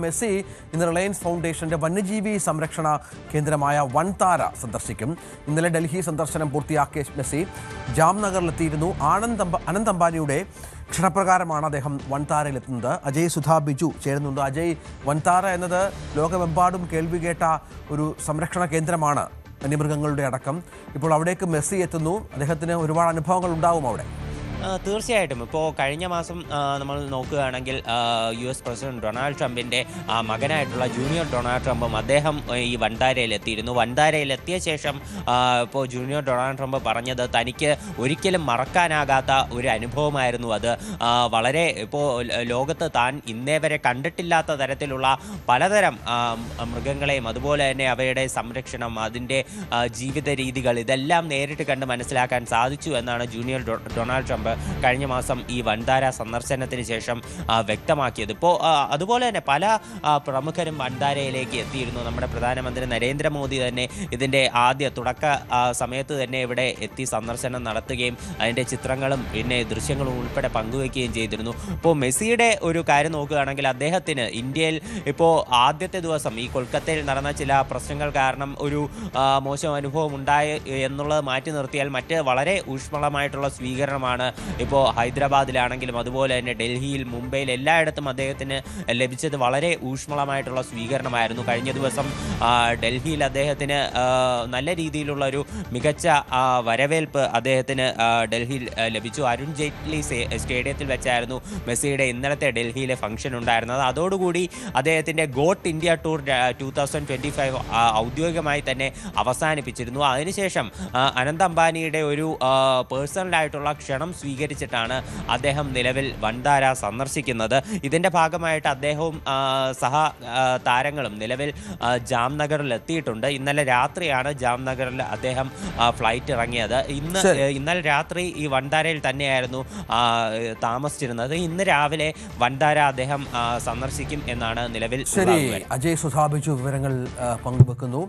Messi ഇന്ന് Reliance ഫൗണ്ടേഷന്റെ വന്യജീവി സംരക്ഷണ കേന്ദ്രമായ വൻതാര സന്ദർശിക്കും. ഇന്നലെ ഡൽഹി സന്ദർശനം പൂർത്തിയാക്കിയ മെസ്സി ജാംനഗറിലെത്തിയിരുന്നു. അനന്ത് അംബാനിയുടെ ക്ഷണപ്രകാരമാണ് അദ്ദേഹം വൻതാരയിലെത്തുന്നത്. അജയ് സുധാ ബിജു ചേരുന്നുണ്ട്. അജയ്, വൻതാര എന്നത് ലോകമെമ്പാടും കേൾവി കേട്ട ഒരു സംരക്ഷണ കേന്ദ്രമാണ്, വന്യമൃഗങ്ങളുടെ അടക്കം. ഇപ്പോൾ അവിടേക്ക് മെസ്സി എത്തുന്നു. അദ്ദേഹത്തിന് ഒരുപാട് അനുഭവങ്ങൾ ഉണ്ടാവും അവിടെ. തീർച്ചയായിട്ടും. ഇപ്പോൾ കഴിഞ്ഞ മാസം നമ്മൾ നോക്കുകയാണെങ്കിൽ US പ്രസിഡന്റ് ഡൊണാൾഡ് ട്രംപിൻ്റെ മകനായിട്ടുള്ള ജൂനിയർ ഡൊണാൾഡ് ട്രംപും അദ്ദേഹം ഈ വൻതാരയിലെത്തിയിരുന്നു. വൻതാരയിലെത്തിയ ശേഷം ഇപ്പോൾ ജൂനിയർ ഡൊണാൾഡ് ട്രംപ് പറഞ്ഞത് തനിക്ക് ഒരിക്കലും മറക്കാനാകാത്ത ഒരു അനുഭവമായിരുന്നു അത്. വളരെ ഇപ്പോൾ ലോകത്ത് താൻ ഇന്നേ വരെ കണ്ടിട്ടില്ലാത്ത തരത്തിലുള്ള പലതരം മൃഗങ്ങളെയും അതുപോലെ തന്നെ അവയുടെ സംരക്ഷണം, അതിൻ്റെ ജീവിത രീതികൾ, ഇതെല്ലാം നേരിട്ട് കണ്ട് മനസ്സിലാക്കാൻ സാധിച്ചു എന്നാണ് ജൂനിയർ ഡൊണാൾഡ് ട്രംപ് കഴിഞ്ഞ മാസം ഈ വൻതാര സന്ദർശനത്തിന് ശേഷം വ്യക്തമാക്കിയത്. ഇപ്പോൾ അതുപോലെ തന്നെ പല പ്രമുഖരും വൻതാരയിലേക്ക് എത്തിയിരുന്നു. നമ്മുടെ പ്രധാനമന്ത്രി നരേന്ദ്രമോദി തന്നെ ഇതിൻ്റെ തുടക്ക സമയത്ത് തന്നെ ഇവിടെ എത്തി സന്ദർശനം നടത്തുകയും അതിൻ്റെ ചിത്രങ്ങളും പിന്നെ ദൃശ്യങ്ങളും ഉൾപ്പെടെ പങ്കുവയ്ക്കുകയും ചെയ്തിരുന്നു. ഇപ്പോൾ മെസ്സിയുടെ ഒരു കാര്യം നോക്കുകയാണെങ്കിൽ അദ്ദേഹത്തിന് ഇന്ത്യയിൽ ഇപ്പോൾ ആദ്യത്തെ ദിവസം ഈ കൊൽക്കത്തയിൽ നടന്ന ചില പ്രശ്നങ്ങൾ കാരണം ഒരു മോശം അനുഭവം ഉണ്ടായി എന്നുള്ളത് മാറ്റി നിർത്തിയാൽ മറ്റ് വളരെ ഊഷ്മളമായിട്ടുള്ള സ്വീകരണമാണ് ഇപ്പോൾ ഹൈദരാബാദിലാണെങ്കിലും അതുപോലെ തന്നെ ഡൽഹിയിൽ, മുംബൈയിൽ എല്ലായിടത്തും അദ്ദേഹത്തിന് ലഭിച്ചത് വളരെ ഊഷ്മളമായിട്ടുള്ള സ്വീകരണമായിരുന്നു. കഴിഞ്ഞ ദിവസം ഡൽഹിയിൽ അദ്ദേഹത്തിന് നല്ല രീതിയിലുള്ള ഒരു മികച്ച വരവേൽപ്പ് അദ്ദേഹത്തിന് ഡൽഹിയിൽ ലഭിച്ചു. അരുൺ ജെയ്റ്റ്ലി സ്റ്റേഡിയത്തിൽ വെച്ചായിരുന്നു മെസ്സിയുടെ ഇന്നലത്തെ ഡൽഹിയിലെ ഫംഗ്ഷൻ ഉണ്ടായിരുന്നത്. അതോടുകൂടി അദ്ദേഹത്തിൻ്റെ ഗോട്ട് ഇന്ത്യ ടൂർ 2025 ഔദ്യോഗികമായി തന്നെ അവസാനിപ്പിച്ചിരുന്നു. അതിനുശേഷം അനന്ത് അംബാനിയുടെ ഒരു പേഴ്സണലായിട്ടുള്ള ക്ഷണം സ്വീകരിച്ചിട്ടാണ് അദ്ദേഹം നിലവിൽ വൻതാര സന്ദർശിക്കുന്നത്. ഇതിൻ്റെ ഭാഗമായിട്ട് അദ്ദേഹവും സഹ താരങ്ങളും നിലവിൽ ജാംനഗറിൽ എത്തിയിട്ടുണ്ട്. ഇന്നലെ രാത്രിയാണ് ജാംനഗറിൽ അദ്ദേഹം ഫ്ലൈറ്റ് ഇറങ്ങിയത്. ഇന്നലെ രാത്രി ഈ വൻതാരയിൽ തന്നെയായിരുന്നു താമസിച്ചിരുന്നത്. ഇന്ന് രാവിലെ വൻതാര അദ്ദേഹം സന്ദർശിക്കും എന്നാണ് നിലവിൽ. അജയ് സുധാ ബിജു വിവരങ്ങൾ പങ്കുവെക്കുന്നു.